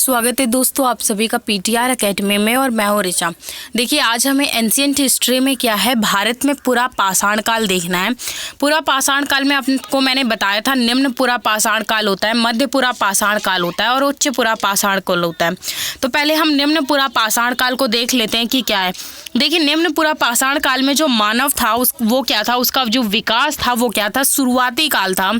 स्वागत है दोस्तों आप सभी का पीटीआर एकेडमी में और मैं हूँ ऋचा। देखिए आज हमें एंशिएंट हिस्ट्री में क्या है, भारत में पूरा पाषाण काल देखना है। पूरा पाषाण काल में आपको मैंने बताया था निम्न पूरा पाषाण काल होता है, मध्य पूरा पाषाण काल होता है और उच्च पूरा पाषाण काल होता है। तो पहले हम निम्न पूरा पाषाण काल को देख लेते हैं कि क्या है। देखिए निम्न पूरा पाषाण काल में जो मानव था वो क्या था, उसका जो विकास था वो क्या था, शुरुआती काल था।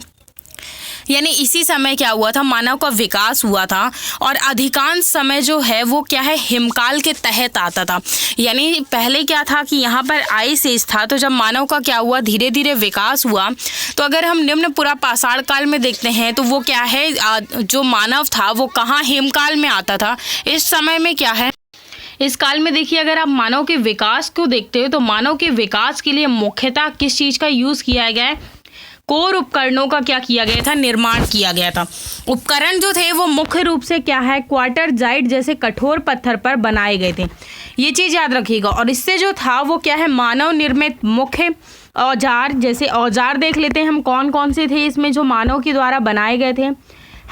यानी इसी समय क्या हुआ था, मानव का विकास हुआ था और अधिकांश समय जो है वो क्या है, हिमकाल के तहत आता था। यानी पहले क्या था कि यहाँ पर आइस एज था, तो जब मानव का क्या हुआ, धीरे धीरे विकास हुआ। तो अगर हम निम्न पूरा पाषाण काल में देखते हैं तो वो क्या है, जो मानव था वो कहाँ, हिमकाल में आता था। इस समय में क्या है, इस काल में देखिए अगर आप मानव के विकास को देखते हो तो मानव के विकास के लिए मुख्यतः किस चीज़ का यूज़ किया गया है, कोर उपकरणों का क्या किया गया था, निर्माण किया गया था। उपकरण जो थे वो मुख्य रूप से क्या है, क्वार्टरजाइट जैसे कठोर पत्थर पर बनाए गए थे, ये चीज़ याद रखिएगा। और इससे जो था वो क्या है, मानव निर्मित मुख्य औजार, जैसे औजार देख लेते हैं हम कौन कौन से थे इसमें जो मानव के द्वारा बनाए गए थे।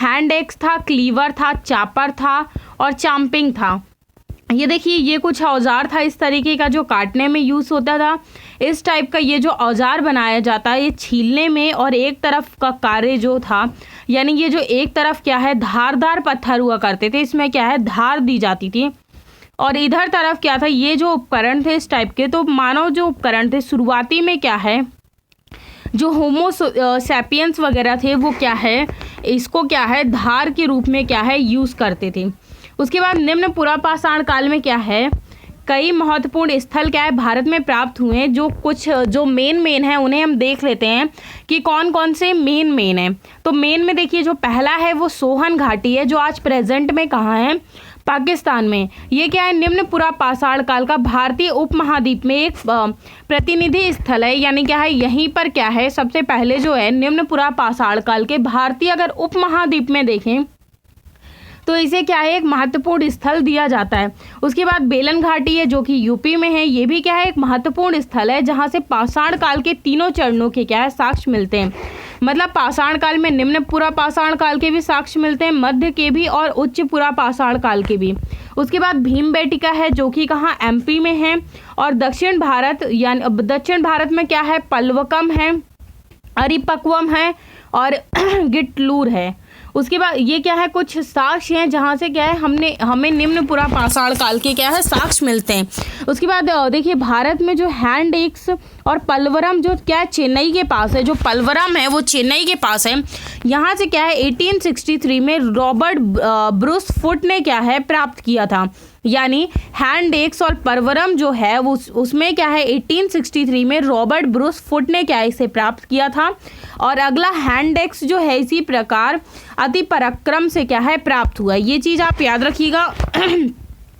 हैंड एक्स था, क्लीवर था, चापर था और चाम्पिंग था। ये देखिए ये कुछ औजार था इस तरीके का जो काटने में यूज़ होता था। इस टाइप का ये जो औजार बनाया जाता है ये छीलने में और एक तरफ का कार्य जो था, यानी ये जो एक तरफ क्या है, धारदार पत्थर हुआ करते थे, इसमें क्या है, धार दी जाती थी। और इधर तरफ क्या था, ये जो उपकरण थे इस टाइप के, तो मानव जो उपकरण थे शुरुआती में क्या है, जो होमो सैपियंस वगैरह थे वो क्या है, इसको क्या है, धार के रूप में क्या है, यूज़ करते थे। उसके बाद निम्न पूरा पाषाण काल में क्या है, कई महत्वपूर्ण स्थल क्या है भारत में प्राप्त हुए हैं। जो कुछ जो मेन है उन्हें हम देख लेते हैं कि कौन कौन से मेन है। तो मेन में देखिए जो पहला है वो सोहन घाटी है, जो आज प्रेजेंट में कहाँ है, पाकिस्तान में। ये क्या है, निम्न पूरा पाषाण काल का भारतीय उपमहाद्वीप में एक प्रतिनिधि स्थल है। यानी क्या है, यहीं पर क्या है, सबसे पहले जो है निम्न पूरा पाषाण काल के भारतीय अगर उपमहाद्वीप में देखें तो इसे क्या है, एक महत्वपूर्ण स्थल दिया जाता है। उसके बाद बेलन घाटी है जो कि यूपी में है, ये भी क्या है, एक महत्वपूर्ण स्थल है जहाँ से पाषाण काल के तीनों चरणों के क्या है, साक्ष्य मिलते हैं। मतलब पाषाण काल में निम्न पूरा पाषाण काल के भी साक्ष्य मिलते हैं, मध्य के भी और उच्च पूरा पाषाण काल के भी। उसके बाद भीमबेटका है जो कि कहाँ, एमपी में है। और दक्षिण भारत, यानी दक्षिण भारत में क्या है, पल्वकम है, अरिपक्वम है और गिटलूर है। उसके बाद ये क्या है, कुछ साक्ष्य हैं जहाँ से क्या है, हमें निम्न पूरा पाषाण काल के क्या है, साक्ष्य मिलते हैं। उसके बाद देखिए भारत में जो हैंड एक्स और पलवरम जो क्या है, चेन्नई के पास है। जो पलवरम है वो चेन्नई के पास है। यहाँ से क्या है, 1863 में रॉबर्ट ब्रूस फुट ने क्या है, प्राप्त किया था। यानी हैंड एक्स और परवरम जो है वो उसमें क्या है, 1863 में रॉबर्ट ब्रूस फुट ने क्या है, इसे प्राप्त किया था। और अगला हैंड एक्स जो है इसी प्रकार अति पराक्रम से क्या है, प्राप्त हुआ। ये चीज़ आप याद रखिएगा।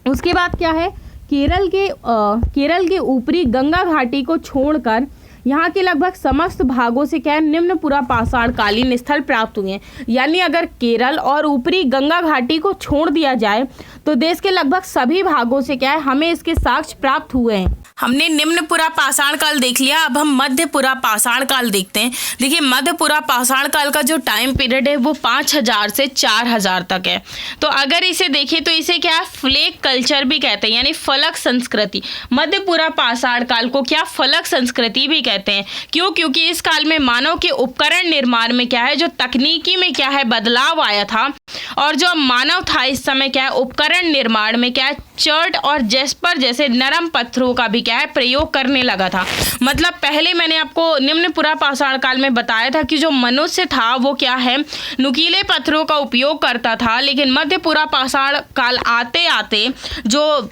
उसके बाद क्या है, केरल के ऊपरी गंगा घाटी को छोड़कर यहाँ के लगभग समस्त भागों से क्या है, निम्न पूरा पाषाण कालीन स्थल प्राप्त हुए हैं। यानी अगर केरल और ऊपरी गंगा घाटी को छोड़ दिया जाए तो देश के लगभग सभी भागों से क्या है, हमें इसके साक्ष्य प्राप्त हुए हैं। हमने निम्न पूरा पाषाण काल देख लिया, अब हम मध्य पूरा पाषाण काल देखते हैं। देखिए मध्य पूरा पाषाण काल का जो टाइम पीरियड है वो 5000 से 4000 तक है। तो अगर इसे देखें तो इसे क्या है, फ्लेक कल्चर भी कहते हैं, यानी फलक संस्कृति। मध्य पूरा पाषाण काल को क्या, फलक संस्कृति भी कहते हैं। क्यों? क्योंकि इस काल में मानव के उपकरण निर्माण में क्या है, जो तकनीकी में क्या है, बदलाव आया था। और जो मानव था इस समय क्या है, उपकरण निर्माण में क्या है, चर्ट और जेस्पर जैसे नरम पत्थरों का भी क्या है, प्रयोग करने लगा था। मतलब पहले मैंने आपको निम्न पूरा पाषाण काल में बताया था कि जो मनुष्य था वो क्या है, नुकीले पत्थरों का उपयोग करता था। लेकिन मध्य पूरा पाषाण काल आते आते जो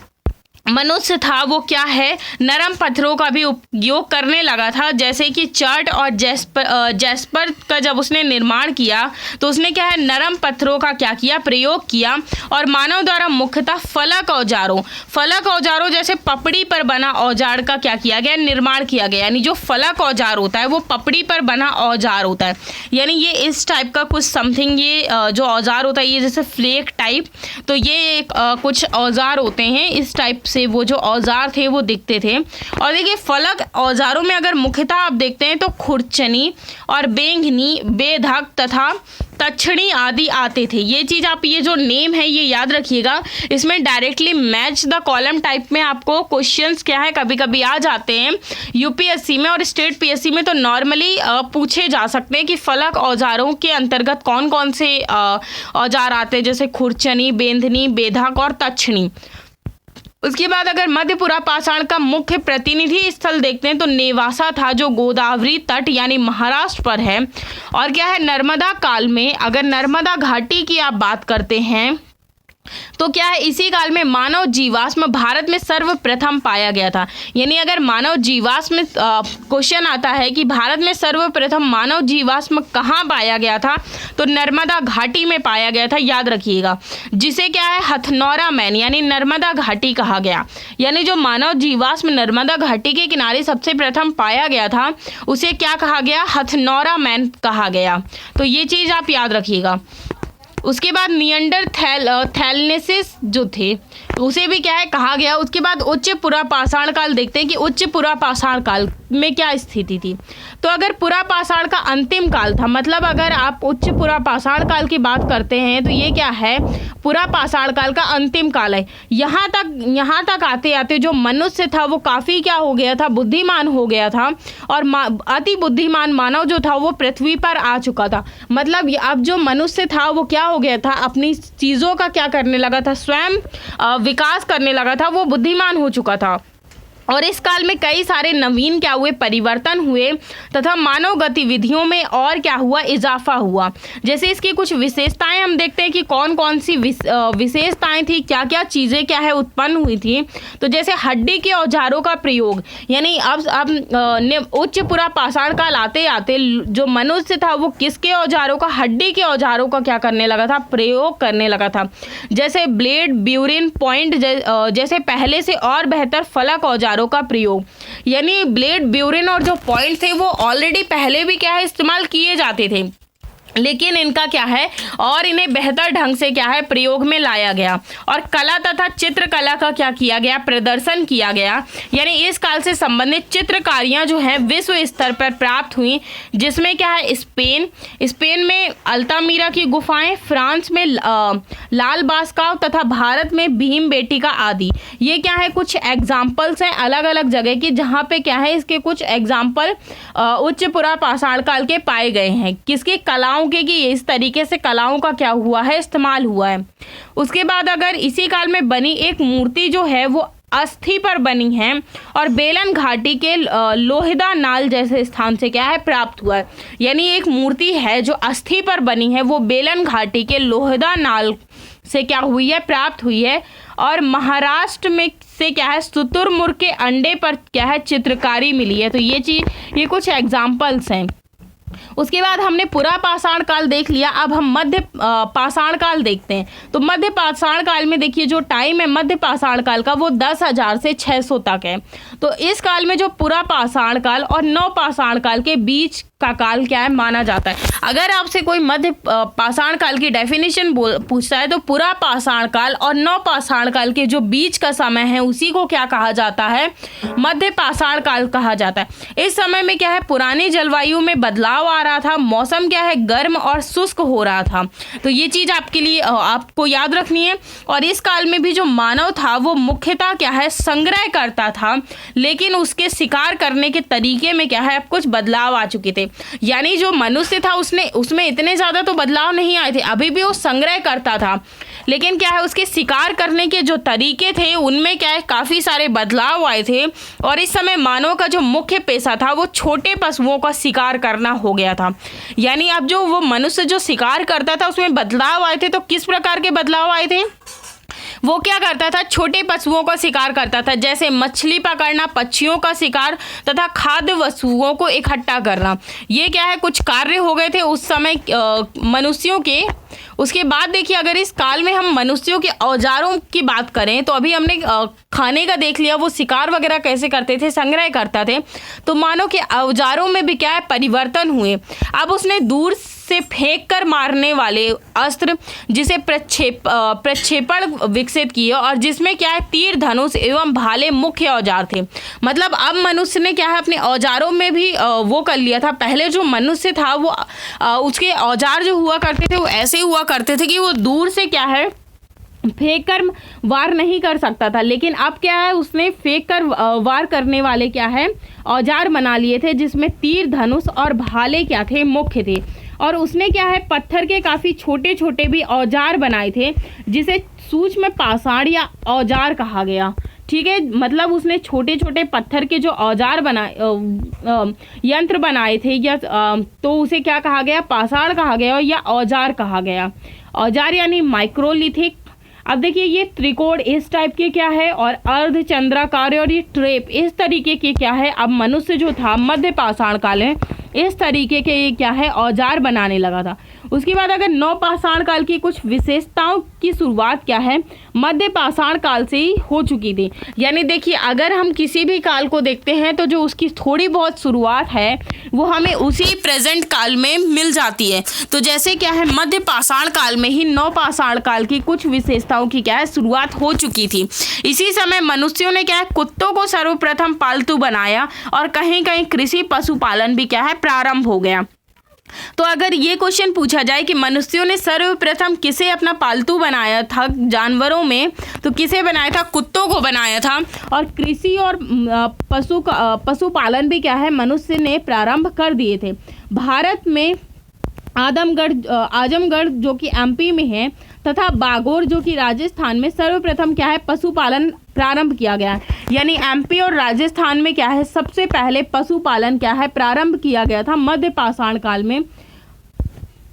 मनुष्य था वो क्या है, नरम पत्थरों का भी उपयोग करने लगा था। जैसे कि चर्ट और जेस्पर का जब उसने निर्माण किया तो उसने क्या है, नरम पत्थरों का क्या किया, प्रयोग किया। और मानव द्वारा मुख्यतः फलक औजारों जैसे पपड़ी पर बना औजार का क्या किया गया, निर्माण किया गया। यानी जो फलक औजार होता है वो पपड़ी पर बना औजार होता है। यानी ये इस टाइप का कुछ समथिंग, ये जो औजार होता है ये जैसे फ्लेक टाइप, तो ये कुछ औजार होते हैं इस टाइप से से वो जो औजार थे वो दिखते थे। और देखिए फलक औजारों में अगर मुख्यतः आप देखते हैं तो खुरचनी और बेंगनी, बेधक तथा तछड़ी आदि आते थे। ये चीज़ आप ये जो नेम है ये याद रखिएगा। इसमें directly match the column type में आपको क्वेश्चंस क्या है कभी कभी आ जाते हैं यूपीएससी में और स्टेट पीएससी में, तो नॉर्मली पूछे जा सकते हैं कि फलक औजारों के अंतर्गत कौन कौन से औजार आते हैं, जैसे खुरचनी, बेंधनी, बेधक और तछड़ी। उसके बाद अगर मध्यपुरा पाषाण का मुख्य प्रतिनिधि स्थल देखते हैं तो नेवासा था, जो गोदावरी तट यानी महाराष्ट्र पर है। और क्या है, नर्मदा काल में अगर नर्मदा घाटी की आप बात करते हैं तो क्या है, इसी काल में मानव जीवाश्म भारत में सर्वप्रथम पाया गया था। यानी अगर मानव जीवाश्म क्वेश्चन आता है कि भारत में सर्वप्रथम मानव जीवाश्म कहाँ पाया गया था, तो नर्मदा घाटी में पाया गया था, याद रखिएगा। जिसे क्या है, हथनौरा मैन यानी नर्मदा घाटी कहा गया। यानी जो मानव जीवाश्म नर्मदा घाटी के किनारे सबसे प्रथम पाया गया था उसे क्या कहा गया, हथनौरा मैन कहा गया। तो ये चीज़ आप याद रखिएगा। उसके बाद निएंडरथैलेंसिस जो थे उसे भी क्या है कहा गया। उसके बाद उच्च पुरा पाषाण काल देखते हैं कि उच्च पुरा पाषाण काल में क्या स्थिति थी। तो अगर पुरा पाषाण का अंतिम काल था, मतलब अगर आप उच्च पुरा पाषाण काल की बात करते हैं तो ये क्या है, पुरा पाषाण काल का अंतिम काल है। यहाँ तक आते आते जो मनुष्य था वो काफ़ी क्या हो गया था, बुद्धिमान हो गया था और अति बुद्धिमान मानव जो था वो पृथ्वी पर आ चुका था। मतलब अब जो मनुष्य था वो क्या हो गया था, अपनी चीज़ों का क्या करने लगा था, स्वयं विकास करने लगा था, वो बुद्धिमान हो चुका था। और इस काल में कई सारे नवीन क्या हुए, परिवर्तन हुए तथा मानव गतिविधियों में और क्या हुआ, इजाफा हुआ। जैसे इसकी कुछ विशेषताएं हम देखते हैं कि कौन कौन सी विशेषताएं थी, क्या क्या चीज़ें क्या है उत्पन्न हुई थी। तो जैसे हड्डी के औजारों का प्रयोग, यानी अब उच्च पुरा पाषाण काल आते आते जो मनुष्य था वो किसके औजारों का, हड्डी के औजारों का क्या करने लगा था, प्रयोग करने लगा था। जैसे ब्लेड, ब्यूरिन, पॉइंट जैसे पहले से और बेहतर फलक औजारों का प्रयोग। यानी ब्लेड, ब्यूरिन और जो पॉइंट थे वो ऑलरेडी पहले भी क्या है इस्तेमाल किए जाते थे, लेकिन इनका क्या है और इन्हें बेहतर ढंग से क्या है प्रयोग में लाया गया। और कला तथा चित्रकला का क्या किया गया, प्रदर्शन किया गया। यानी इस काल से संबंधित चित्रकारियां जो हैं विश्व स्तर पर प्राप्त हुई, जिसमें क्या है स्पेन में अल्तामीरा की गुफाएं, फ्रांस में लाल बास्काव तथा भारत में भीम बेटिका आदि। ये क्या है कुछ एग्जाम्पल्स हैं अलग अलग जगह की, जहाँ पे क्या है इसके कुछ एग्जाम्पल उच्च पुरा पाषाण काल के पाए गए हैं। किसकी, कलाओं के, कि इस तरीके से कलाओं का क्या हुआ है, इस्तेमाल हुआ है। उसके बाद अगर इसी काल में बनी एक मूर्ति जो है वो अस्थि पर बनी है और बेलन घाटी के लोहिदा नाल जैसे स्थान से क्या है प्राप्त हुआ है। यानी एक मूर्ति है जो अस्थि पर बनी है, वो बेलन घाटी के लोहिदा नाल से क्या हुई है, प्राप्त हुई है। और महाराष्ट्र में से क्या है शुतुरमुर्ग के अंडे पर क्या है चित्रकारी मिली है। तो ये कुछ एग्जाम्पल्स हैं। उसके बाद हमने पुरा पाषाण काल देख लिया, अब हम मध्य पाषाण काल देखते हैं। तो मध्य पाषाण काल में देखिए जो टाइम है मध्य पाषाण काल का वो 10,000 से 600 तक है। तो इस काल में जो पुरा पाषाण काल और नव पाषाण काल के बीच का काल क्या है माना जाता है। अगर आपसे कोई मध्य पाषाण काल की डेफिनेशन पूछता है तो पुरा पाषाण काल और नव पाषाण काल के जो बीच का समय है उसी को क्या कहा जाता है, मध्य पाषाण काल कहा जाता है। इस समय में क्या है पुरानी जलवायु में बदलाव आ रहा था, मौसम क्या है गर्म और शुष्क हो रहा था। तो ये चीज आपके लिए आपको याद रखनी है। और इस काल में भी जो मानव था वो मुख्यतः क्या है संग्रह करता था, लेकिन उसके शिकार करने के तरीके में क्या है अब कुछ बदलाव आ चुके थे। यानी जो मनुष्य था उसमें इतने ज्यादा तो बदलाव नहीं आए थे, अभी भी वो संग्रह करता था, लेकिन क्या है उसके शिकार करने के जो तरीके थे उनमें क्या है काफी सारे बदलाव आए थे। और इस समय मानव का जो मुख्य पेशा था वो छोटे पशुओं का शिकार करना हो गया था। यानी अब जो वो मनुष्य जो शिकार करता था उसमें बदलाव आए थे। तो किस प्रकार के बदलाव आए थे, वो क्या करता था छोटे पशुओं का शिकार करता था, जैसे मछली पकड़ना, पक्षियों का शिकार तथा खाद्य वस्तुओं को इकट्ठा करना। ये क्या है कुछ कार्य हो गए थे उस समय मनुष्यों के। उसके बाद देखिए अगर इस काल में हम मनुष्यों के औजारों की बात करें तो अभी हमने खाने का देख लिया, वो शिकार वगैरह कैसे करते थे, संग्रह करते थे। तो मानव के औजारों में भी क्या है परिवर्तन हुए। अब उसने दूर से से फेंक कर मारने वाले अस्त्र जिसे प्रक्षेपण विकसित किए, और जिसमें क्या है तीर, धनुष एवं भाले मुख्य औजार थे। मतलब अब मनुष्य ने क्या है अपने औजारों में भी वो कर लिया था। पहले जो मनुष्य था वो उसके औजार जो हुआ करते थे वो ऐसे हुआ करते थे कि वो दूर से क्या है फेंक कर वार नहीं कर सकता था, लेकिन अब क्या है उसने फेंक कर वार करने वाले क्या है औजार बना लिए थे, जिसमें तीर, धनुष और भाले क्या थे मुख्य थे। और उसने क्या है पत्थर के काफ़ी छोटे छोटे भी औजार बनाए थे, जिसे सूक्ष्म पाषाण या औजार कहा गया। ठीक है, मतलब उसने छोटे छोटे पत्थर के जो औजार बनाए यंत्र बनाए थे या तो उसे क्या कहा गया, पाषाण कहा गया या औजार कहा गया। औजार यानी माइक्रोलिथिक। अब देखिए ये त्रिकोण इस टाइप के क्या है, और अर्धचंद्राकार और ये ट्रेप इस तरीके के क्या है। अब मनुष्य जो था मध्य पाषाण काल में इस तरीके के ये क्या है औजार बनाने लगा था। उसके बाद अगर नव पाषाण काल की कुछ विशेषताओं की शुरुआत क्या है मध्य पाषाण काल से ही हो चुकी थी। यानी देखिए अगर हम किसी भी काल को देखते हैं तो जो उसकी थोड़ी बहुत शुरुआत है वो हमें उसी प्रेजेंट काल में मिल जाती है। तो जैसे क्या है मध्य पाषाण काल में ही नव पाषाण काल की कुछ विशेषताओं की क्या है शुरुआत हो चुकी थी। इसी समय मनुष्यों ने क्या है कुत्तों को सर्वप्रथम पालतू बनाया, और कहीं कहीं कृषि पशुपालन भी क्या है प्रारंभ हो गया। तो अगर ये क्वेश्चन पूछा जाए कि मनुष्यों ने सर्वप्रथम किसे अपना पालतू बनाया था जानवरों में, तो किसे बनाया था, कुत्तों को बनाया था। और कृषि और पशुपालन भी क्या है मनुष्य ने प्रारंभ कर दिए थे। भारत में आजमगढ़ जो कि एमपी में है तथा बागोर जो कि राजस्थान में सर्वप्रथम क्या है पशुपालन प्रारंभ किया गया है। यानी एमपी और राजस्थान में क्या है सबसे पहले पशुपालन क्या है प्रारंभ किया गया था मध्य पाषाण काल में।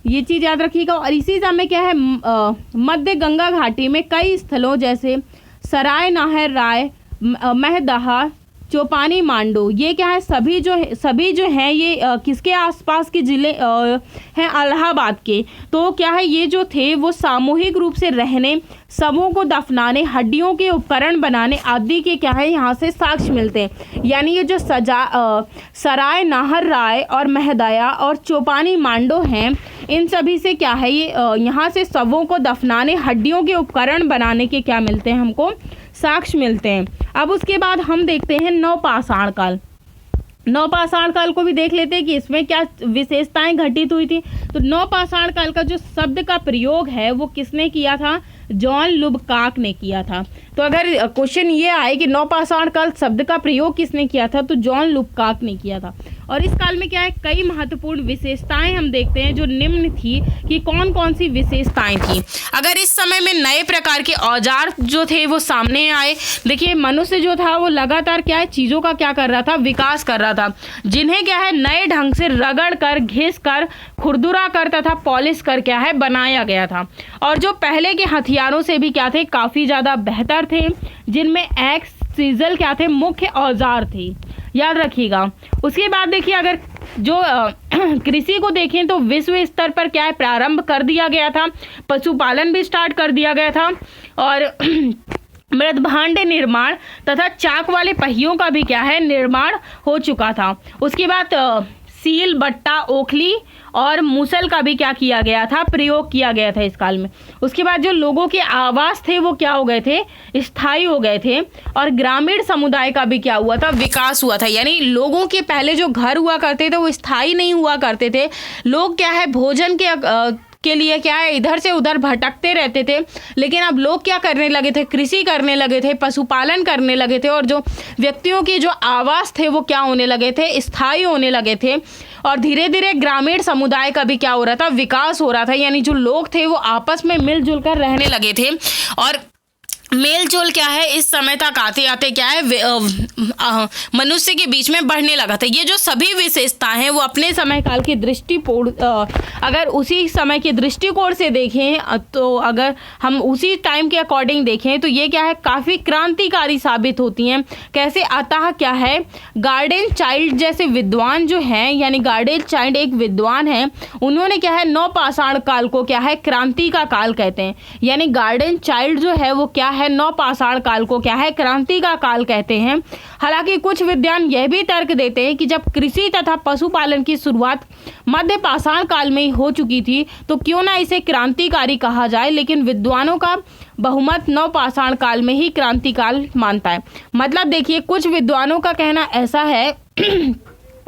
ये चीज़ याद रखिएगा। और इसी समय क्या है मध्य गंगा घाटी में कई स्थलों जैसे सराय नाहर राय, महदहा, चौपानी, मांडो, ये क्या है सभी जो हैं ये किसके आसपास के ज़िले हैं इलाहाबाद के। तो क्या है ये जो थे वो सामूहिक रूप से रहने, शवों को दफनाने, हड्डियों के उपकरण बनाने आदि के क्या है यहाँ से साक्ष्य मिलते हैं। यानी ये जो सराय नाहर राय और महदया और चौपानी मांडो हैं इन सभी से क्या है ये यहाँ से शवों को दफनाने, हड्डियों के उपकरण बनाने के क्या मिलते हैं हमको साक्ष्य मिलते हैं। अब उसके बाद हम देखते हैं नवपाषाण काल। नवपाषाण काल को भी देख लेते हैं कि इसमें क्या विशेषताएं घटित हुई थी। तो नवपाषाण काल का जो शब्द का प्रयोग है वो किसने किया था, जॉन लुबकाक ने किया था। तो अगर क्वेश्चन ये आए कि नवपाषाण काल शब्द का प्रयोग किसने किया था, तो जॉन लुबकाक ने किया था। और इस काल में क्या है कई महत्वपूर्ण विशेषताएं हम देखते हैं जो निम्न थी कि कौन कौन सी विशेषताएं थी। अगर इस समय में नए प्रकार के औजार जो थे वो सामने आए। देखिए मनुष्य जो था वो लगातार क्या है चीज़ों का क्या कर रहा था, विकास कर रहा था, जिन्हें क्या है नए ढंग से रगड़ कर, घिस कर, खुरदुरा कर तथा पॉलिश कर क्या है बनाया गया था। और जो पहले के हथियारों से भी क्या थे काफ़ी ज़्यादा बेहतर थे, जिनमें एक्स, सीजल क्या थे मुख्य औजार थे, याद रखिएगा। उसके बाद देखिए अगर जो कृषि को देखें तो विश्व स्तर पर क्या है प्रारंभ कर दिया गया था, पशुपालन भी स्टार्ट कर दिया गया था, और मृदभांड निर्माण तथा चाक वाले पहियों का भी क्या है निर्माण हो चुका था। उसके बाद सील, बट्टा, ओखली और मूसल का भी क्या किया गया था, प्रयोग किया गया था इस काल में। उसके बाद जो लोगों के आवास थे वो क्या हो गए थे, स्थायी हो गए थे, और ग्रामीण समुदाय का भी क्या हुआ था, विकास हुआ था। यानी लोगों के पहले जो घर हुआ करते थे वो स्थायी नहीं हुआ करते थे, लोग क्या है भोजन के लिए क्या है इधर से उधर भटकते रहते थे। लेकिन अब लोग क्या करने लगे थे, कृषि करने लगे थे, पशुपालन करने लगे थे, और जो व्यक्तियों के जो आवास थे वो क्या होने लगे थे, स्थायी होने लगे थे। और धीरे धीरे ग्रामीण समुदाय का भी क्या हो रहा था, विकास हो रहा था। यानी जो लोग थे वो आपस में मिलजुल कर रहने लगे थे, और मेल जोल क्या है इस समय तक आते आते क्या है मनुष्य के बीच में बढ़ने लगा था। ये जो सभी विशेषताएं हैं वो अपने समय काल की दृष्टिकोण अगर उसी समय के दृष्टिकोण से देखें, तो अगर हम उसी टाइम के अकॉर्डिंग देखें तो ये क्या है काफ़ी क्रांतिकारी साबित होती हैं। कैसे, अतः क्या है गार्डन चाइल्ड जैसे विद्वान जो हैं, यानी गार्डन चाइल्ड एक विद्वान हैं, उन्होंने क्या है नवपाषाण काल को क्या है क्रांति का काल कहते हैं। यानी गार्डन चाइल्ड जो है वो क्या है नवपाषाण काल को क्या है क्रांति का काल कहते हैं। हालांकि कुछ विद्वान यह भी तर्क देते हैं कि जब कृषि तथा पशुपालन की शुरुआत मध्य पाषाण काल में ही हो चुकी थी तो क्यों ना इसे क्रांतिकारी कहा जाए, लेकिन विद्वानों का बहुमत नवपाषाण काल में ही क्रांति काल मानता है। मतलब देखिए कुछ विद्वानों का कहना ऐसा है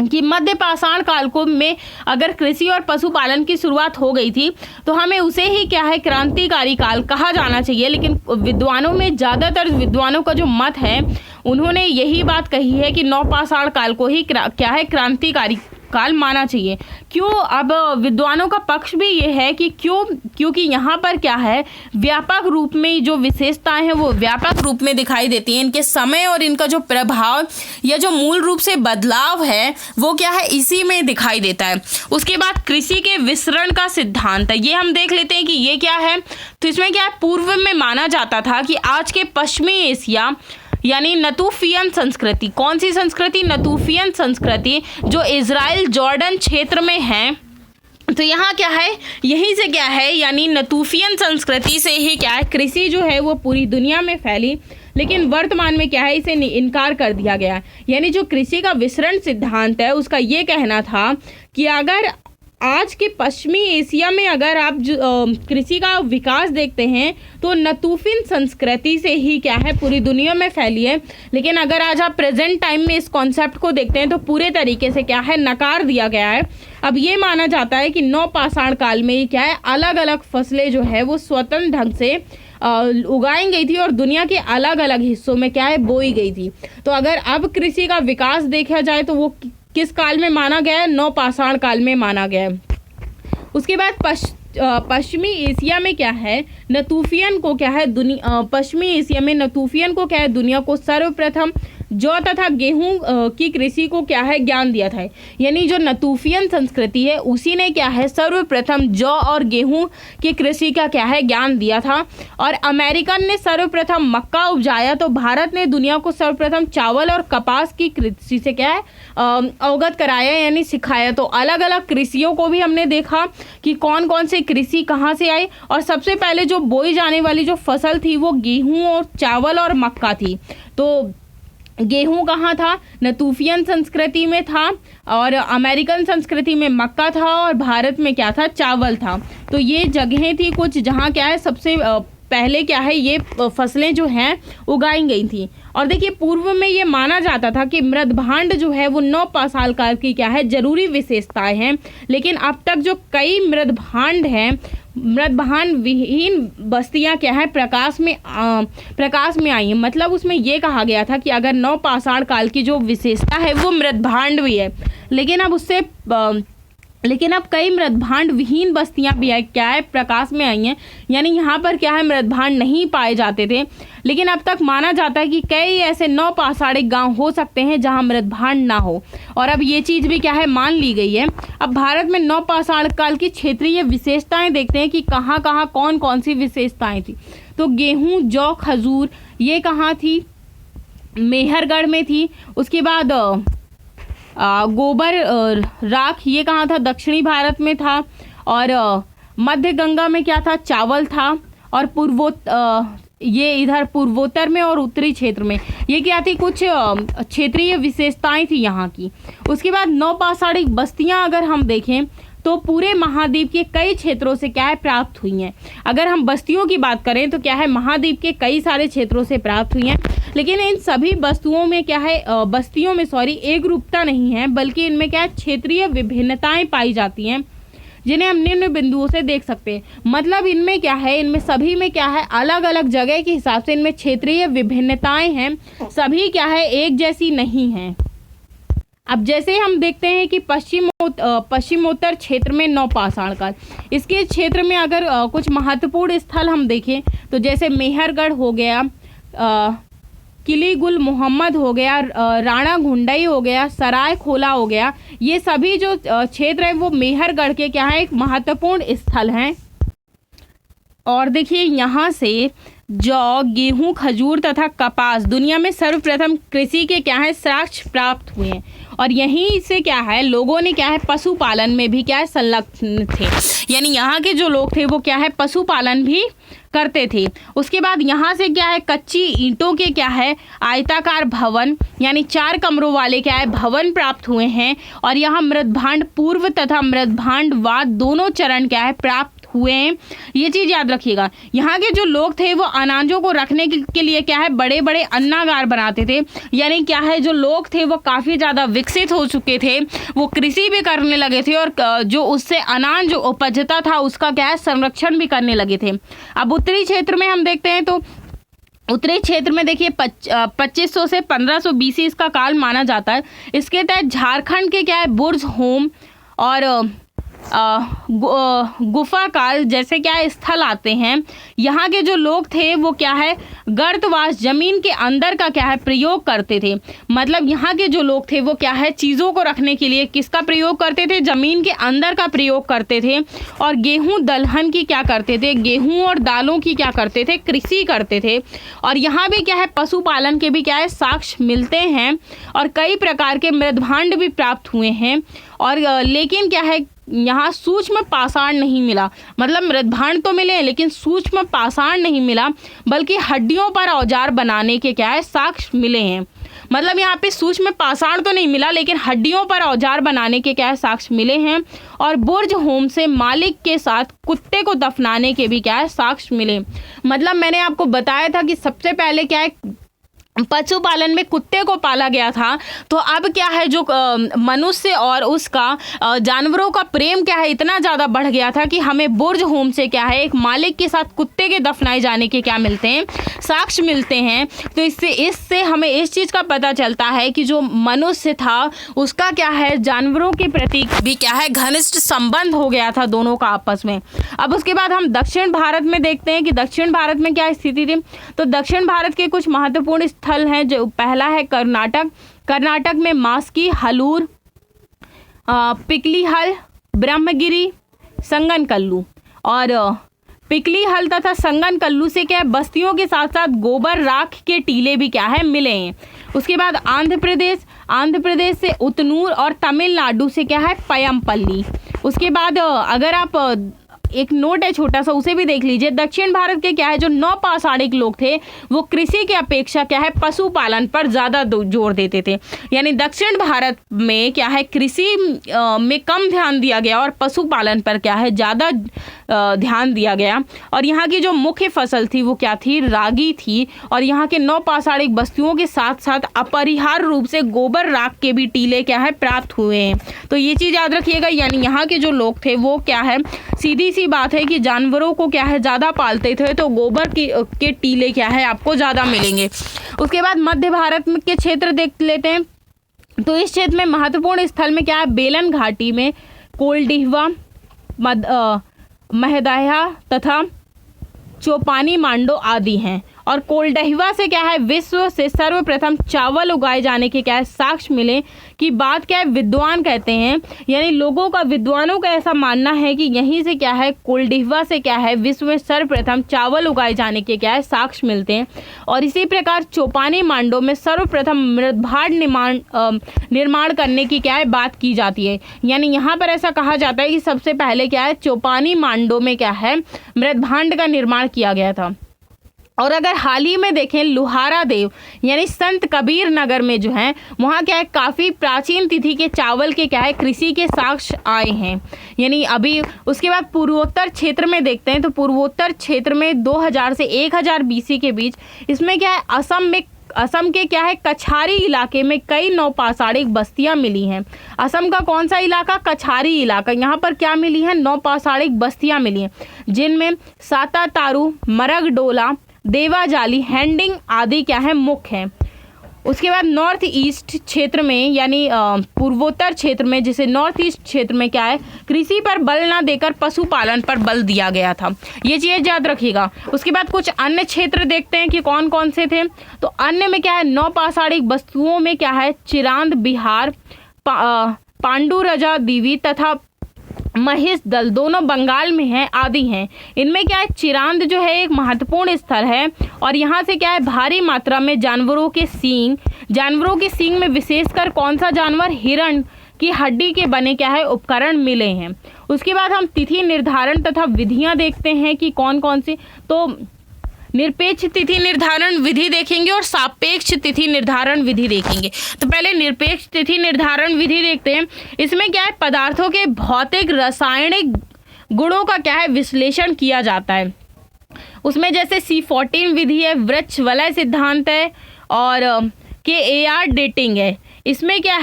कि मध्य पाषाण काल को में अगर कृषि और पशुपालन की शुरुआत हो गई थी तो हमें उसे ही क्या है क्रांतिकारी काल कहा जाना चाहिए। लेकिन विद्वानों में ज़्यादातर विद्वानों का जो मत है उन्होंने यही बात कही है कि नवपाषाण काल को ही क्या है क्रांतिकारी काल माना चाहिए। क्यों? अब विद्वानों का पक्ष भी ये है कि क्योंकि यहाँ पर क्या है व्यापक रूप में जो विशेषताएं हैं वो व्यापक रूप में दिखाई देती हैं। इनके समय और इनका जो प्रभाव या जो मूल रूप से बदलाव है वो क्या है इसी में दिखाई देता है। उसके बाद कृषि के विसरण का सिद्धांत है, ये हम देख लेते हैं कि ये क्या है। तो इसमें क्या है पूर्व में माना जाता था कि आज के पश्चिमी एशिया यानी नतूफियन संस्कृति, कौन सी संस्कृति? नतूफियन संस्कृति, जो इजराइल जॉर्डन क्षेत्र में है। तो यहाँ क्या है यहीं से क्या है यानी नतूफियन संस्कृति से ही क्या है कृषि जो है वो पूरी दुनिया में फैली। लेकिन वर्तमान में क्या है इसे इनकार कर दिया गया। यानी जो कृषि का विसरण सिद्धांत है उसका ये कहना था कि अगर आज के पश्चिमी एशिया में अगर आप कृषि का विकास देखते हैं तो नतूफिन संस्कृति से ही क्या है पूरी दुनिया में फैली है। लेकिन अगर आज आप प्रेजेंट टाइम में इस कॉन्सेप्ट को देखते हैं तो पूरे तरीके से क्या है नकार दिया गया है। अब ये माना जाता है कि नवपाषाण काल में ही क्या है अलग अलग फसलें जो है वो स्वतंत्र ढंग से उगाई गई थी और दुनिया के अलग अलग हिस्सों में क्या है बोई गई थी। तो अगर अब कृषि का विकास देखा जाए तो वो किस काल में माना गया है? नवपाषाण काल में माना गया है। उसके बाद पश्चिमी एशिया में क्या है नतूफियन को क्या है पश्चिमी एशिया में नतूफियन को क्या है दुनिया को सर्वप्रथम जौ तथा गेहूं की कृषि को क्या है ज्ञान दिया था। यानी जो नतूफियन संस्कृति है उसी ने क्या है सर्वप्रथम जौ और गेहूं की कृषि का क्या है ज्ञान दिया था। और अमेरिकन ने सर्वप्रथम मक्का उपजाया तो भारत ने दुनिया को सर्वप्रथम चावल और कपास की कृषि से क्या है अवगत कराया यानी सिखाया। तो अलग अलग कृषियों को भी हमने देखा कि कौन कौन से कृषि कहाँ से आए। और सबसे पहले जो बोई जाने वाली जो फसल थी वो गेहूँ और चावल और मक्का थी। तो गेहूं कहाँ था? नतूफियन संस्कृति में था और अमेरिकन संस्कृति में मक्का था और भारत में क्या था? चावल था। तो ये जगहें थी कुछ जहाँ क्या है सबसे पहले क्या है ये फसलें जो हैं उगाई गई थी। और देखिए पूर्व में ये माना जाता था कि मृदभांड जो है वो नवपाषाण काल की क्या है जरूरी विशेषताएं हैं। लेकिन अब तक जो कई मृदभांड हैं मृदभांड विहीन बस्तियां क्या है प्रकाश में आई हैं। मतलब उसमें ये कहा गया था कि अगर नवपाषाण काल की जो विशेषता है वो मृदभांड भी है लेकिन अब कई मृदभांड विहीन बस्तियां भी है क्या है प्रकाश में आई हैं। यानी यहाँ पर क्या है मृदभांड नहीं पाए जाते थे। लेकिन अब तक माना जाता है कि कई ऐसे नवपाषाणिक गांव हो सकते हैं जहां मृदभांड ना हो और अब ये चीज़ भी क्या है मान ली गई है। अब भारत में नवपाषाण काल की क्षेत्रीय विशेषताएं देखते हैं कि कहाँ कहाँ कौन कौन सी विशेषताएं थी। तो गेहूँ जौ खजूर ये कहाँ थी? मेहरगढ़ में थी। उसके बाद गोबर राख ये कहाँ था? दक्षिणी भारत में था। और मध्य गंगा में क्या था? चावल था। और ये इधर पूर्वोत्तर में और उत्तरी क्षेत्र में ये क्या थी? कुछ क्षेत्रीय विशेषताएं थी यहाँ की। उसके बाद नवपाषाणिक बस्तियाँ अगर हम देखें तो पूरे महाद्वीप के कई क्षेत्रों से क्या है प्राप्त हुई हैं। अगर हम बस्तियों की बात करें तो क्या है महाद्वीप के कई सारे क्षेत्रों से प्राप्त हुई हैं। लेकिन इन सभी बस्तियों में क्या है एक रूपता नहीं है बल्कि इनमें क्या है क्षेत्रीय विभिन्नताएं पाई जाती हैं जिन्हें हम निम्न बिंदुओं से देख सकते हैं। मतलब इनमें क्या है इनमें सभी में क्या है अलग अलग जगह के हिसाब से इनमें क्षेत्रीय विभिन्नताएं हैं। सभी क्या है एक जैसी नहीं हैं। अब जैसे हम देखते हैं कि पश्चिमोत्तर क्षेत्र में नवपाषाण काल इसके क्षेत्र में अगर कुछ महत्वपूर्ण स्थल हम देखें तो जैसे मेहरगढ़ हो गया, किली गुल मोहम्मद हो गया, राणा घुंडई हो गया, सराय खोला हो गया। ये सभी जो क्षेत्र है वो मेहरगढ़ के क्या है एक महत्वपूर्ण स्थल हैं। और देखिए यहाँ से जौ, गेहूं, खजूर तथा कपास दुनिया में सर्वप्रथम कृषि के क्या है साक्ष्य प्राप्त हुए हैं। और यहीं से क्या है लोगों ने क्या है पशुपालन में भी क्या है संलग्न थे, यानी यहाँ के जो लोग थे वो क्या है पशुपालन भी करते थे। उसके बाद यहाँ से क्या है कच्ची ईंटों के क्या है आयताकार भवन यानी 4 कमरों वाले क्या है भवन प्राप्त हुए हैं। और यहाँ मृदभांड पूर्व तथा मृदभांड बाद दोनों चरण क्या है प्राप्त हुए हैं। ये चीज़ याद रखिएगा। यहाँ के जो लोग थे वो अनाजों को रखने के लिए क्या है बड़े बड़े अन्नागार बनाते थे, यानी क्या है जो लोग थे वो काफ़ी ज़्यादा विकसित हो चुके थे, वो कृषि भी करने लगे थे और जो उससे अनाज जो उपजता था उसका क्या है संरक्षण भी करने लगे थे। अब उत्तरी क्षेत्र में हम देखते हैं तो उत्तरी क्षेत्र में देखिए 2500 से 1500 BC इसका काल माना जाता है। इसके तहत झारखंड के क्या है बुर्ज होम और गुफा काल जैसे क्या है स्थल आते हैं। यहाँ के जो लोग थे वो क्या है गर्तवास जमीन के अंदर का क्या है प्रयोग करते थे। मतलब यहाँ के जो लोग थे वो क्या है चीज़ों को रखने के लिए किसका प्रयोग करते थे जमीन के अंदर का प्रयोग करते थे। और गेहूं दलहन की क्या करते थे गेहूं और दालों की क्या करते थे कृषि करते थे। और यहाँ भी क्या है पशुपालन के भी क्या है साक्ष्य मिलते हैं और कई प्रकार के मृदभांड भी प्राप्त हुए हैं। और लेकिन क्या है यहाँ सूक्ष्म पाषाण नहीं मिला, मतलब मृदभांड तो मिले लेकिन सूक्ष्म पाषाण नहीं मिला, बल्कि हड्डियों पर औजार बनाने के क्या है साक्ष्य मिले हैं। मतलब यहाँ पे सूक्ष्म पाषाण तो नहीं मिला लेकिन हड्डियों पर औजार बनाने के क्या है साक्ष्य मिले हैं। और बुर्ज होम से मालिक के साथ कुत्ते को दफनाने के भी क्या है साक्ष्य मिले। मतलब मैंने आपको बताया था कि सबसे पहले क्या है पशुपालन में कुत्ते को पाला गया था, तो अब क्या है जो मनुष्य और उसका जानवरों का प्रेम क्या है इतना ज़्यादा बढ़ गया था कि हमें बुर्ज होम से क्या है एक मालिक के साथ कुत्ते के दफनाए जाने के क्या मिलते हैं साक्ष्य मिलते हैं। तो इससे हमें इस चीज़ का पता चलता है कि जो मनुष्य था उसका क्या है जानवरों के प्रति भी क्या है घनिष्ठ संबंध हो गया था दोनों का आपस में। अब उसके बाद हम दक्षिण भारत में देखते हैं कि दक्षिण भारत में क्या स्थिति थी। तो दक्षिण भारत के कुछ महत्वपूर्ण स्थल हैं। जो पहला है कर्नाटक में मास्की, हलूर, पिकलीहल, ब्रह्मगिरी, संगनकल्लू। और पिकलीहल तथा संगनकल्लू से क्या है बस्तियों के साथ साथ गोबर राख के टीले भी क्या है मिले हैं। उसके बाद आंध्र प्रदेश से उतनूर और तमिलनाडु से क्या है पयमपल्ली। उसके बाद अगर आप एक नोट है छोटा सा उसे भी देख लीजिए। दक्षिण भारत के क्या है जो नौपाषाणिक लोग थे वो कृषि की अपेक्षा क्या है पशुपालन पर ज़्यादा जोर देते थे। यानी दक्षिण भारत में क्या है कृषि में कम ध्यान दिया गया और पशुपालन पर क्या है ज़्यादा ध्यान दिया गया। और यहाँ की जो मुख्य फसल थी वो क्या थी रागी थी। और यहाँ के नौपाषाणिक बस्तियों के साथ साथ अपरिहार्य रूप से गोबर राख के भी टीले क्या है प्राप्त हुए हैं। तो ये चीज़ याद रखिएगा। यानी यहाँ के जो लोग थे वो क्या है सीधी सी बात है कि जानवरों को क्या है ज़्यादा पालते थे तो गोबर के टीले क्या है आपको ज़्यादा मिलेंगे। उसके बाद मध्य भारत के क्षेत्र देख लेते हैं। तो इस क्षेत्र में महत्वपूर्ण स्थल में क्या है बेलन घाटी में कोल्डिहवा, महदाया तथा चौपानी मांडो आदि हैं। और कोल्डहिवा से क्या है विश्व से सर्वप्रथम चावल उगाए जाने के क्या है साक्ष्य मिले। कि बात क्या है विद्वान कहते हैं, यानी लोगों का विद्वानों का ऐसा मानना है कि यहीं से क्या है कोल्डहिवा से क्या है विश्व में सर्वप्रथम चावल उगाए जाने के क्या है साक्ष्य मिलते हैं। और इसी प्रकार चौपानी मांडो में सर्वप्रथम मृदभांड निर्माण करने की क्या है बात की जाती है। यानी यहाँ पर ऐसा कहा जाता है कि सबसे पहले क्या है चौपानी मांडो में क्या है मृदभांड का निर्माण किया गया था। और अगर हाल ही में देखें लुहारा देव यानी संत कबीर नगर में जो है वहाँ क्या है काफ़ी प्राचीन तिथि के चावल के क्या है कृषि के साक्ष्य आए हैं। यानी अभी उसके बाद पूर्वोत्तर क्षेत्र में देखते हैं। तो पूर्वोत्तर क्षेत्र में 2000 से 1000 BC के बीच इसमें क्या है असम के क्या है कछारी इलाके में कई नौपाषाणिक बस्तियां मिली हैं। असम का कौन सा इलाका कछारी इलाका, यहाँ पर क्या मिली है नौपाषाणिक बस्तियां मिली हैं जिनमें सातातारू, मरगडोला, देवाजाली, हैंडिंग आदि क्या है मुख्य हैं। उसके बाद नॉर्थ ईस्ट क्षेत्र में यानी पूर्वोत्तर क्षेत्र में जिसे नॉर्थ ईस्ट क्षेत्र में क्या है कृषि पर बल ना देकर पशुपालन पर बल दिया गया था। ये चीज़ याद रखिएगा। उसके बाद कुछ अन्य क्षेत्र देखते हैं कि कौन कौन से थे। तो अन्य में क्या है नौपाषाणिक वस्तुओं में क्या है चिरांद बिहार, पांडुरजा देवी तथा महिष दल दोनों बंगाल में हैं आदि हैं। इनमें क्या है, चिरांद जो है एक महत्वपूर्ण स्थल है और यहाँ से क्या है, भारी मात्रा में जानवरों के सींग में विशेषकर कौन सा जानवर, हिरण की हड्डी के बने क्या है उपकरण मिले हैं। उसके बाद हम तिथि निर्धारण तथा विधियां देखते हैं कि कौन कौन सी। तो निरपेक्ष तिथि निर्धारण विधि देखेंगे और सापेक्ष तिथि निर्धारण विधि देखेंगे। तो पहले निरपेक्ष तिथि निर्धारण विधि देखते हैं। इसमें क्या है, पदार्थों के भौतिक रासायनिक गुणों का क्या है विश्लेषण किया जाता है। उसमें जैसे C14 विधि है, वृक्ष वलय सिद्धांत है और KAR डेटिंग है। इसमें क्या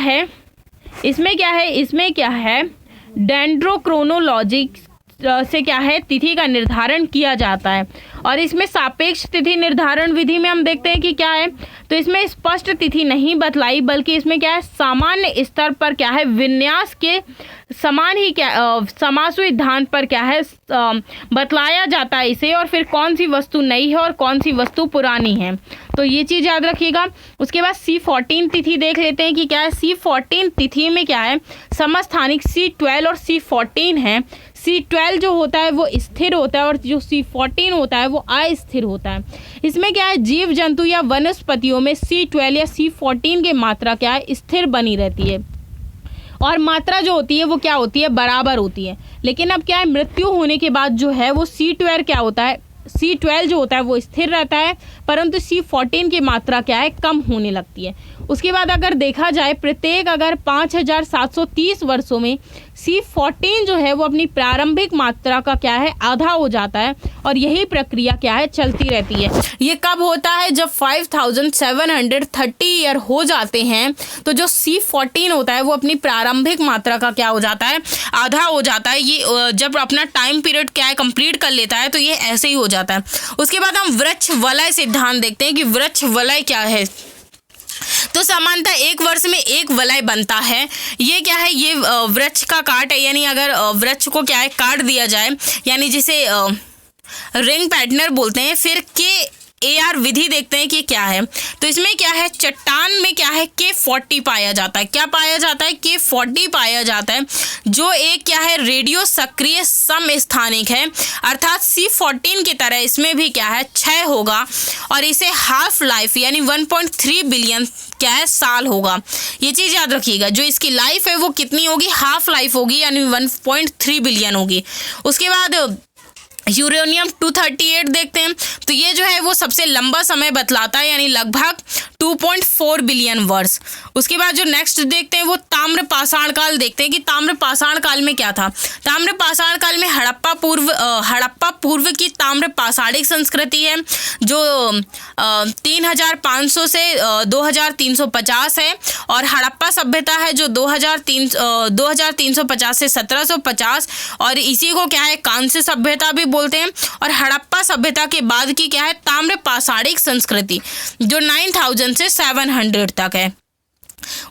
है डेंड्रोक्रोनोलॉजी से क्या है तिथि का निर्धारण किया जाता है। और इसमें सापेक्ष तिथि निर्धारण विधि में हम देखते हैं कि क्या है, तो इसमें स्पष्ट तिथि नहीं बतलाई, बल्कि इसमें क्या है सामान्य स्तर पर क्या है विन्यास के समान ही क्या समासु सिद्धांत पर क्या है बतलाया जाता है इसे, और फिर कौन सी वस्तु नई है और कौन सी वस्तु पुरानी है। तो ये चीज़ याद रखिएगा। उसके बाद C14 तिथि देख लेते हैं कि क्या है। C14 तिथि में क्या है, समस्थानिक C12 और C14 है। C12 जो होता है वो स्थिर होता है और जो C14 होता है वो अस्थिर होता है। इसमें क्या है, जीव जंतु या वनस्पतियों में C12 या C14 की मात्रा क्या है स्थिर बनी रहती है और मात्रा जो होती है वो क्या होती है बराबर होती है। लेकिन अब क्या है, मृत्यु होने के बाद जो है वो C12 क्या होता है, C12 जो होता है वो स्थिर रहता है, परंतु C14 की मात्रा क्या है कम होने लगती है। उसके बाद अगर देखा जाए प्रत्येक अगर 5730 वर्षों में C14 जो है वो अपनी प्रारंभिक मात्रा का क्या है आधा हो जाता है और यही प्रक्रिया क्या है चलती रहती है। ये कब होता है, जब 5730 ईयर हो जाते हैं तो जो C14 होता है वो अपनी प्रारंभिक मात्रा का क्या हो जाता है आधा हो जाता है। ये जब अपना टाइम पीरियड क्या है कंप्लीट कर लेता है तो ये ऐसे ही हो जाता है। उसके बाद हम वृक्ष वलय सिद्धांत देखते हैं कि वृक्ष वलय क्या है। तो सामान्यतः एक वर्ष में एक वलय बनता है। ये क्या है, ये वृक्ष का काट है, यानी अगर वृक्ष को क्या है काट दिया जाए, यानी जिसे रिंग पैटर्नर बोलते हैं। फिर KAR विधि देखते हैं कि क्या है। तो इसमें क्या है, चट्टान में क्या है K40 पाया जाता है। क्या पाया जाता है, K40 पाया जाता है, जो एक क्या है रेडियो सक्रिय समस्थानिक है, अर्थात C14 की तरह इसमें भी क्या है क्षय होगा और इसे हाफ लाइफ यानी 1.3 बिलियन क्या है साल होगा। ये चीज़ याद रखिएगा, जो इसकी लाइफ है वो कितनी होगी, हाफ लाइफ होगी यानी 1.3 बिलियन होगी। उसके बाद यूरेनियम 238 देखते हैं। तो ये जो है वो सबसे लंबा समय बतलाता है, यानी लगभग 2.4 बिलियन वर्ष। उसके बाद जो नेक्स्ट देखते हैं वो ताम्र पाषाण काल देखते हैं कि ताम्र पाषाण काल में क्या था। ताम्र पाषाण काल में हड़प्पा पूर्व की ताम्र पाषाणिक संस्कृति है जो 3500 से 2350 है, और हड़प्पा सभ्यता है जो 2350 से 1750, और इसी को क्या है कांस्य सभ्यता भी बोलते हैं। और हड़प्पा सभ्यता के बाद की क्या है ताम्र पाषाणिक संस्कृति जो 9000 से 700 तक है।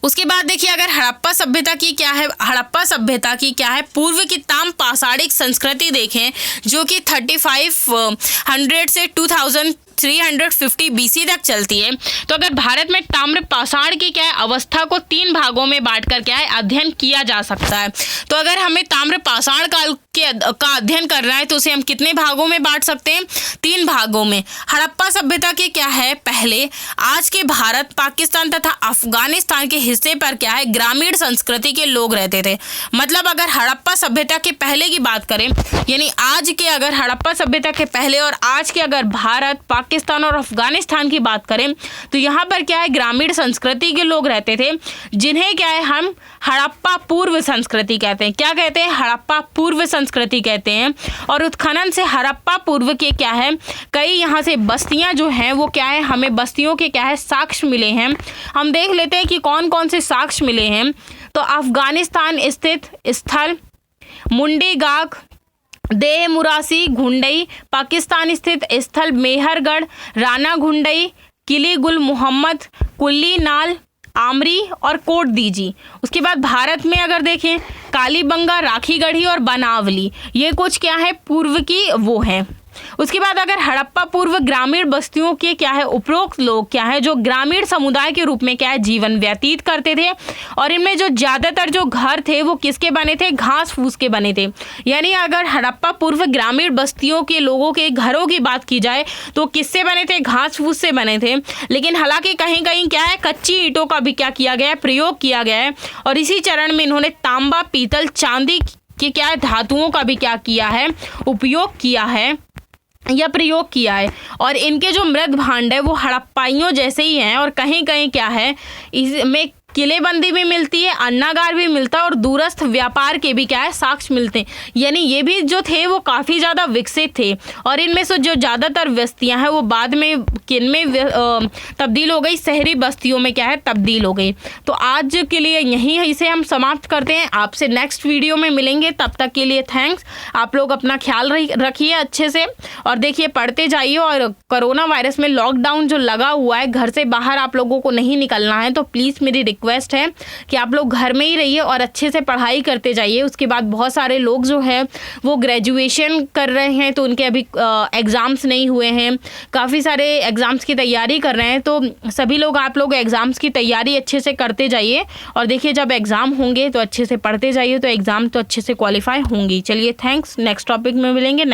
उसके बाद देखिए अगर हड़प्पा सभ्यता की क्या है पूर्व की ताम्र पाषाणिक संस्कृति देखें जो कि 3500 से 2350 BC तक चलती है। तो अगर भारत में ताम्र पाषाण की क्या है अवस्था को 3 भागों में बांटकर क्या है अध्ययन किया जा सकता है। तो अगर हमें ताम्र पाषाण काल का अध्ययन करना है तो उसे हम कितने भागों में बांट सकते हैं, 3 भागों में। हड़प्पा सभ्यता के क्या है पहले आज के भारत, पाकिस्तान तथा अफगानिस्तान के हिस्से पर क्या है ग्रामीण संस्कृति के लोग रहते थे। मतलब अगर हड़प्पा सभ्यता के पहले की बात करें, यानी आज के अगर हड़प्पा सभ्यता के पहले और आज के अगर भारत, पाकिस्तान और अफगानिस्तान की बात करें तो यहाँ पर क्या है ग्रामीण संस्कृति के लोग रहते थे, जिन्हें क्या है हम हड़प्पा पूर्व संस्कृति कहते हैं। क्या कहते हैं, हड़प्पा पूर्व संस्कृति कहते हैं। और उत्खनन से हड़प्पा पूर्व के क्या है कई यहाँ से बस्तियां जो हैं वो क्या है हमें बस्तियों के क्या है साक्ष्य मिले हैं। हम देख लेते हैं कि कौन कौन से साक्ष्य मिले हैं। तो अफगानिस्तान स्थित स्थल मुंडी गाग, देह मुरासी, घुंडई, पाकिस्तान स्थित स्थल मेहरगढ़, राना घुंडई, किली गुल मोहम्मद, कुल्ली नाल, आमरी और कोट दीजी। उसके बाद भारत में अगर देखें कालीबंगा, राखीगढ़ी और बनावली, ये कुछ क्या है पूर्व की वो हैं। उसके बाद अगर हड़प्पा पूर्व ग्रामीण बस्तियों के क्या है उपरोक्त लोग क्या है जो ग्रामीण समुदाय के रूप में क्या है जीवन व्यतीत करते थे, और इनमें जो ज़्यादातर जो घर थे वो किसके बने थे, घास फूस के बने थे। यानी अगर हड़प्पा पूर्व ग्रामीण बस्तियों के लोगों के घरों की बात की जाए तो किससे बने थे, घास फूस से बने थे। लेकिन हालांकि कहीं कहीं क्या है कच्ची ईंटों का भी क्या किया गया है, प्रयोग किया गया है। और इसी चरण में इन्होंने तांबा, पीतल, चांदी के क्या है धातुओं का भी क्या किया है, उपयोग किया है या प्रयोग किया है। और इनके जो मृत भांड है वो हड़प्पाइयों जैसे ही हैं, और कहीं कहीं क्या है इसमें किलेबंदी भी मिलती है, अन्नागार भी मिलता है, और दूरस्थ व्यापार के भी क्या है साक्ष्य मिलते हैं। यानी ये भी जो थे वो काफ़ी ज़्यादा विकसित थे। और इनमें से जो ज़्यादातर बस्तियां हैं वो बाद में किन में तब्दील हो गई, शहरी बस्तियों में क्या है तब्दील हो गई। तो आज के लिए यहीं इसे हम समाप्त करते हैं, आपसे नेक्स्ट वीडियो में मिलेंगे। तब तक के लिए थैंक्स। आप लोग अपना ख्याल रखिए अच्छे से, और देखिए पढ़ते जाइए। और कोरोना वायरस में लॉकडाउन जो लगा हुआ है, घर से बाहर आप लोगों को नहीं निकलना है, तो प्लीज़ मेरी रिक्वेस्ट है कि आप लोग घर में ही रहिए और अच्छे से पढ़ाई करते जाइए। उसके बाद बहुत सारे लोग जो है वो ग्रेजुएशन कर रहे हैं, तो उनके अभी एग्ज़ाम्स नहीं हुए हैं, काफ़ी सारे एग्ज़ाम्स की तैयारी कर रहे हैं। तो सभी लोग आप लोग एग्ज़ाम्स की तैयारी अच्छे से करते जाइए, और देखिए जब एग्ज़ाम होंगे तो अच्छे से पढ़ते जाइए, तो एग्ज़ाम तो अच्छे से क्वालिफाई होंगी। चलिए थैंक्स, नेक्स्ट टॉपिक में मिलेंगे।